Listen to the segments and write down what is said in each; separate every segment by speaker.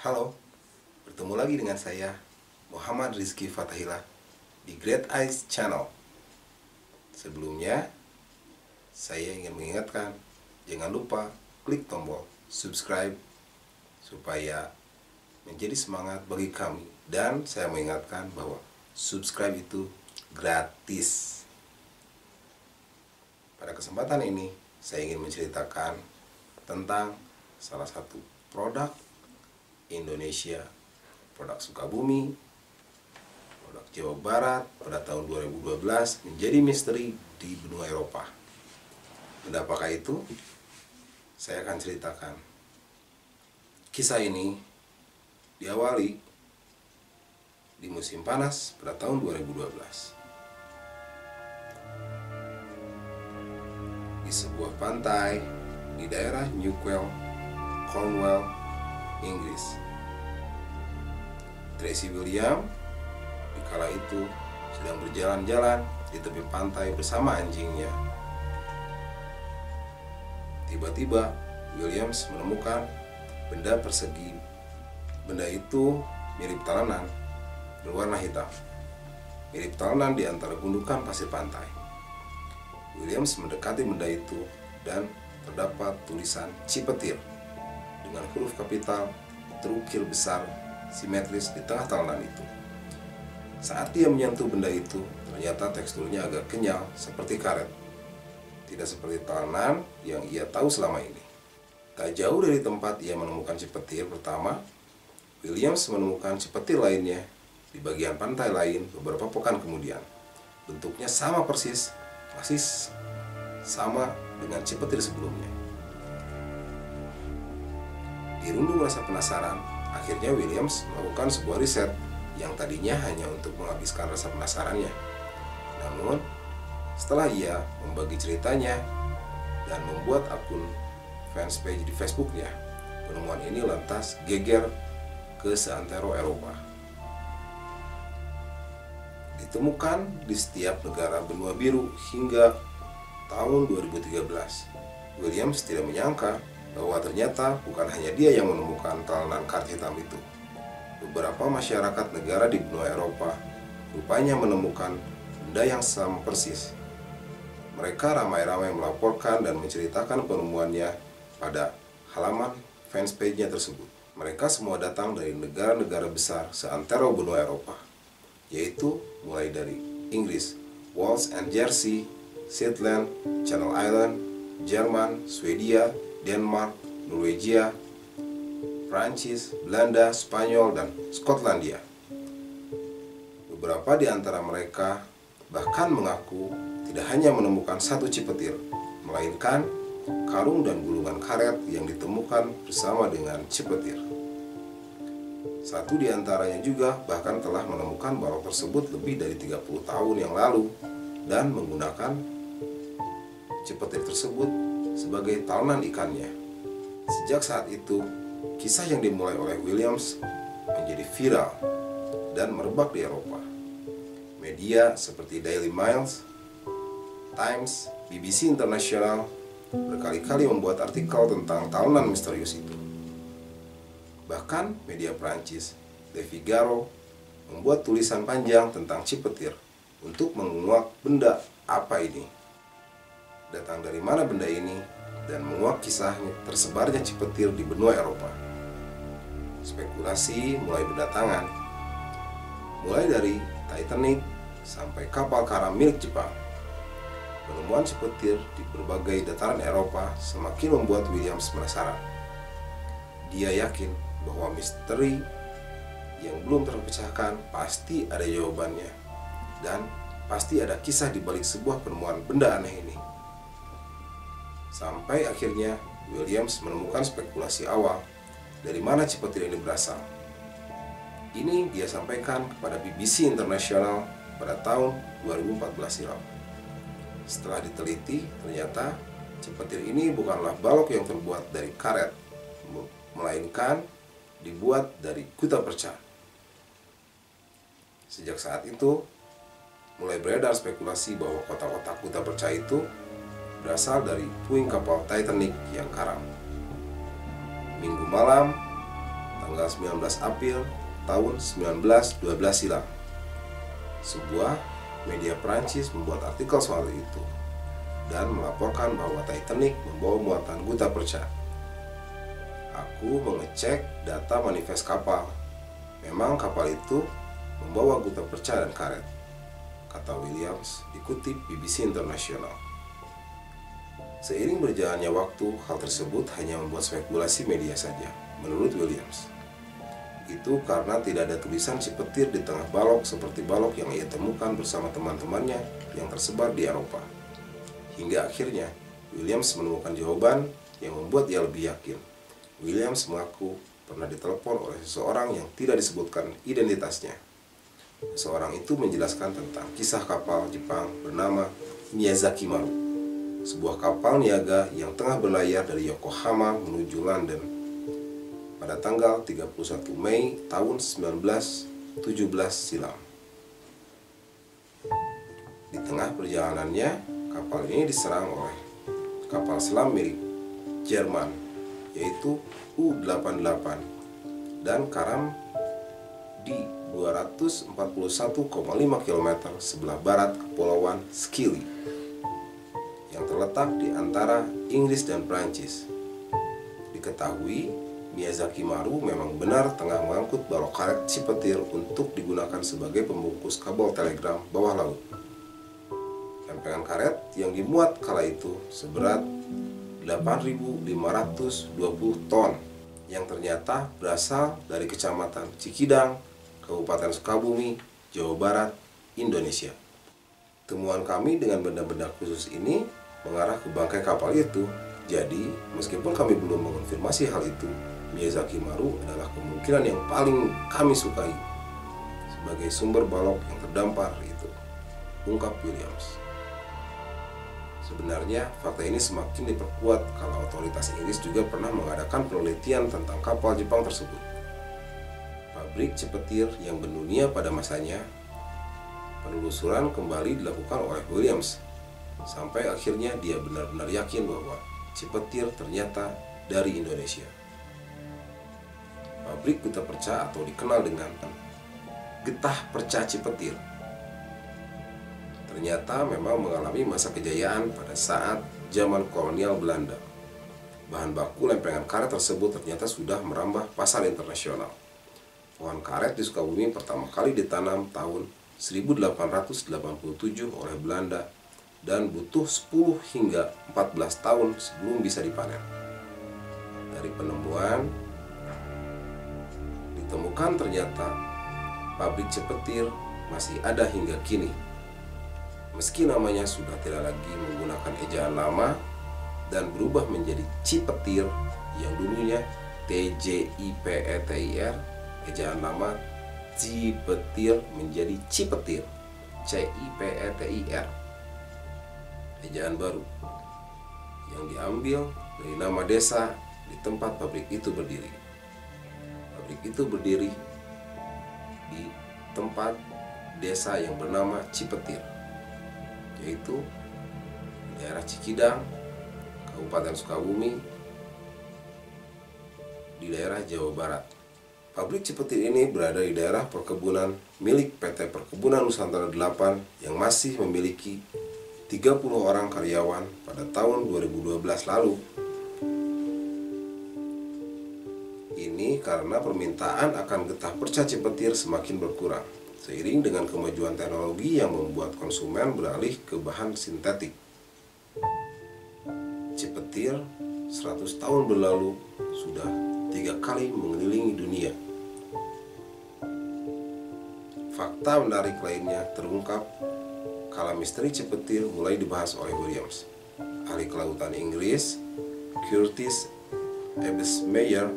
Speaker 1: Halo, bertemu lagi dengan saya, Muhammad Rizky Fatahillah, di Great Eyes Channel. Sebelumnya, saya ingin mengingatkan, jangan lupa klik tombol subscribe, supaya menjadi semangat bagi kami. Dan saya mengingatkan bahwa subscribe itu gratis. Pada kesempatan ini, saya ingin menceritakan tentang salah satu produk Indonesia, produk Sukabumi, produk Jawa Barat pada tahun 2012 menjadi misteri di benua Eropa. Dan apakah itu? Saya akan ceritakan. Kisah ini diawali di musim panas pada tahun 2012. Di sebuah pantai di daerah Newcastle, Cornwall, Inggris, Tracy William di kala itu sedang berjalan-jalan di tepi pantai bersama anjingnya. Tiba-tiba Williams menemukan benda persegi. Benda itu mirip talenan berwarna hitam, mirip talenan di antara gundukan pasir pantai. Williams mendekati benda itu dan terdapat tulisan Cipetir dengan huruf kapital terukir besar simetris di tengah talenan itu. Saat dia menyentuh benda itu, ternyata teksturnya agak kenyal seperti karet, tidak seperti talenan yang ia tahu selama ini. Tak jauh dari tempat ia menemukan cipetir pertama, Williams menemukan cipetir lainnya di bagian pantai lain beberapa pekan kemudian. Bentuknya sama persis, masih sama dengan cipetir sebelumnya. Dirundung rasa penasaran, akhirnya Williams melakukan sebuah riset yang tadinya hanya untuk menghabiskan rasa penasarannya. Namun, setelah ia membagi ceritanya dan membuat akun fanspage di Facebooknya, penemuan ini lantas geger ke seantero Eropa. Ditemukan di setiap negara benua biru hingga tahun 2013. Williams tidak menyangka bahwa ternyata bukan hanya dia yang menemukan talenan karet hitam itu. Beberapa masyarakat negara di benua Eropa rupanya menemukan benda yang sama persis. Mereka ramai-ramai melaporkan dan menceritakan penemuannya pada halaman fanspage-nya tersebut. Mereka semua datang dari negara-negara besar seantero benua Eropa, yaitu mulai dari Inggris, Wales and Jersey, Shetland, Channel Island, Jerman, Swedia, Denmark, Norwegia, Prancis, Belanda, Spanyol, dan Skotlandia. Beberapa di antara mereka bahkan mengaku tidak hanya menemukan satu cipetir, melainkan karung dan gulungan karet yang ditemukan bersama dengan cipetir. Satu di antaranya juga bahkan telah menemukan balok tersebut lebih dari 30 tahun yang lalu dan menggunakan cipetir tersebut sebagai talenan ikannya. Sejak saat itu, kisah yang dimulai oleh Williams menjadi viral dan merebak di Eropa. Media seperti Daily Mail, Times, BBC International berkali-kali membuat artikel tentang talenan misterius itu. Bahkan media Prancis, Le Figaro, membuat tulisan panjang tentang cipetir untuk menguak benda apa ini, datang dari mana benda ini, dan menguak kisahnya tersebarnya cipetir di benua Eropa. Spekulasi mulai berdatangan, mulai dari Titanic sampai kapal karam milik Jepang. Penemuan cipetir di berbagai dataran Eropa semakin membuat Williams penasaran. Dia yakin bahwa misteri yang belum terpecahkan pasti ada jawabannya, dan pasti ada kisah di balik sebuah penemuan benda aneh ini. Sampai akhirnya Williams menemukan spekulasi awal dari mana cipetir ini berasal. Ini dia sampaikan kepada BBC International pada tahun 2014 silam. Setelah diteliti, ternyata cipetir ini bukanlah balok yang terbuat dari karet, melainkan dibuat dari kuta perca. Sejak saat itu, mulai beredar spekulasi bahwa kotak-kotak kuta perca itu berasal dari puing kapal Titanic yang karam. Minggu malam, tanggal 19 April tahun 1912 silam. Sebuah media Prancis membuat artikel soal itu dan melaporkan bahwa Titanic membawa muatan gutta perca. Aku mengecek data manifest kapal. Memang kapal itu membawa gutta perca dan karet, kata Williams dikutip BBC International. Seiring berjalannya waktu, hal tersebut hanya membuat spekulasi media saja, menurut Williams. Itu karena tidak ada tulisan cipetir di tengah balok seperti balok yang ia temukan bersama teman-temannya yang tersebar di Eropa. Hingga akhirnya, Williams menemukan jawaban yang membuat ia lebih yakin. Williams mengaku pernah ditelepon oleh seseorang yang tidak disebutkan identitasnya. Seseorang itu menjelaskan tentang kisah kapal Jepang bernama Miyazaki Maru, sebuah kapal niaga yang tengah berlayar dari Yokohama menuju London pada tanggal 31 Mei tahun 1917 silam. Di tengah perjalanannya, kapal ini diserang oleh kapal selam milik Jerman, yaitu U-88, dan karam di 241,5 km sebelah barat Kepulauan Scilly yang terletak di antara Inggris dan Prancis. Diketahui, Miyazaki Maru memang benar tengah mengangkut balok karet cipetir untuk digunakan sebagai pembungkus kabel telegram bawah laut. Lempengan karet yang dimuat kala itu seberat 8.520 ton yang ternyata berasal dari Kecamatan Cikidang, Kabupaten Sukabumi, Jawa Barat, Indonesia. Temuan kami dengan benda-benda khusus ini mengarah ke bangkai kapal itu. Jadi, meskipun kami belum mengonfirmasi hal itu, Miyazaki Maru adalah kemungkinan yang paling kami sukai sebagai sumber balok yang terdampar itu, ungkap Williams. Sebenarnya, fakta ini semakin diperkuat kalau otoritas Inggris juga pernah mengadakan penelitian tentang kapal Jepang tersebut. Pabrik cipetir yang mendunia pada masanya, penelusuran kembali dilakukan oleh Williams, sampai akhirnya dia benar-benar yakin bahwa cipetir ternyata dari Indonesia. Pabrik gutta perca atau dikenal dengan getah perca cipetir ternyata memang mengalami masa kejayaan pada saat zaman kolonial Belanda. Bahan baku lempengan karet tersebut ternyata sudah merambah pasar internasional. Pohon karet di Sukabumi pertama kali ditanam tahun 1887 oleh Belanda dan butuh 10 hingga 14 tahun sebelum bisa dipanen. Dari penemuan ditemukan ternyata pabrik cipetir masih ada hingga kini. Meski namanya sudah tidak lagi menggunakan ejaan lama dan berubah menjadi Cipetir yang dulunya TJIPETIR, ejaan lama Cipetir menjadi Cipetir CIPETIR, ejaan baru yang diambil dari nama desa di tempat pabrik itu berdiri. Pabrik itu berdiri di tempat desa yang bernama Cipetir, yaitu daerah Cikidang, Kabupaten Sukabumi, di daerah Jawa Barat. Pabrik cipetir ini berada di daerah perkebunan milik PT Perkebunan Nusantara 8 yang masih memiliki 30 orang karyawan pada tahun 2012 lalu. Ini karena permintaan akan getah perca cipetir semakin berkurang seiring dengan kemajuan teknologi yang membuat konsumen beralih ke bahan sintetik. Cipetir 100 tahun berlalu sudah 3 kali mengelilingi dunia. Fakta menarik lainnya terungkap kala misteri cipetir mulai dibahas oleh Williams. Ahli kelautan Inggris, Curtis Ebesmeyer,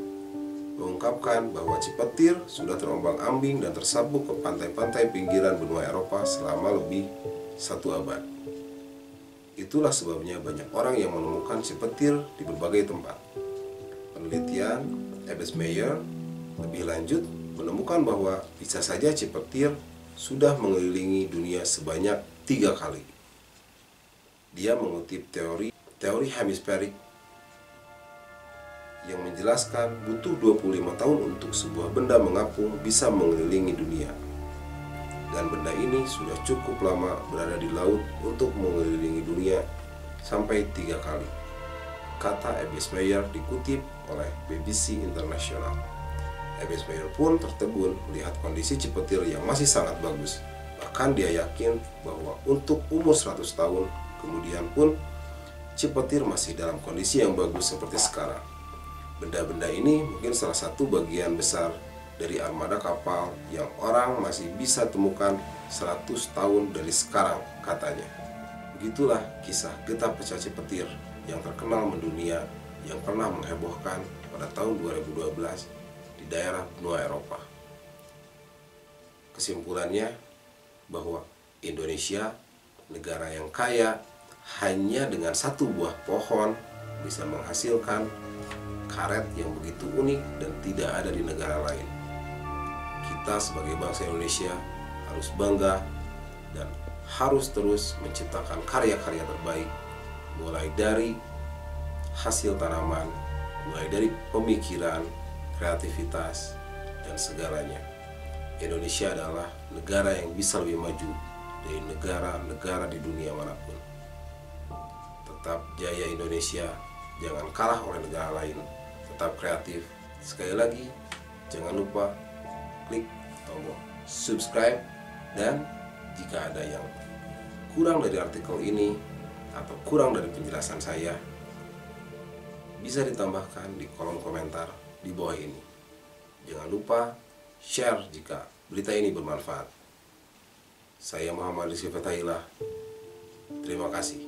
Speaker 1: mengungkapkan bahwa cipetir sudah terombang-ambing dan tersabuk ke pantai-pantai pinggiran benua Eropa selama lebih 1 abad. Itulah sebabnya banyak orang yang menemukan cipetir di berbagai tempat. Penelitian Ebesmeyer lebih lanjut menemukan bahwa bisa saja cipetir sudah mengelilingi dunia sebanyak 3 kali. Dia mengutip teori hemisferik yang menjelaskan butuh 25 tahun untuk sebuah benda mengapung bisa mengelilingi dunia. Dan benda ini sudah cukup lama berada di laut untuk mengelilingi dunia sampai 3 kali. Kata Abyss Meyer dikutip oleh BBC International. Abyss Meyer pun tertegun melihat kondisi Cipetir yang masih sangat bagus. Bahkan dia yakin bahwa untuk umur 100 tahun kemudian pun Cipetir masih dalam kondisi yang bagus seperti sekarang. Benda-benda ini mungkin salah satu bagian besar dari armada kapal yang orang masih bisa temukan 100 tahun dari sekarang, katanya. Begitulah kisah getah pecah Cipetir yang terkenal mendunia yang pernah menghebohkan pada tahun 2012 di daerah benua Eropa. Kesimpulannya bahwa Indonesia, negara yang kaya, hanya dengan satu buah pohon bisa menghasilkan karet yang begitu unik dan tidak ada di negara lain. Kita sebagai bangsa Indonesia harus bangga dan harus terus menciptakan karya-karya terbaik, mulai dari hasil tanaman, mulai dari pemikiran, kreativitas, dan segalanya. Indonesia adalah negara yang bisa lebih maju dari negara-negara di dunia manapun. Tetap jaya Indonesia, jangan kalah oleh negara lain. Tetap kreatif. Sekali lagi, jangan lupa klik tombol subscribe, dan jika ada yang kurang dari artikel ini atau kurang dari penjelasan saya, bisa ditambahkan di kolom komentar di bawah ini. Jangan lupa share jika berita ini bermanfaat. Saya Muhammad Rizky Fatahillah. Terima kasih.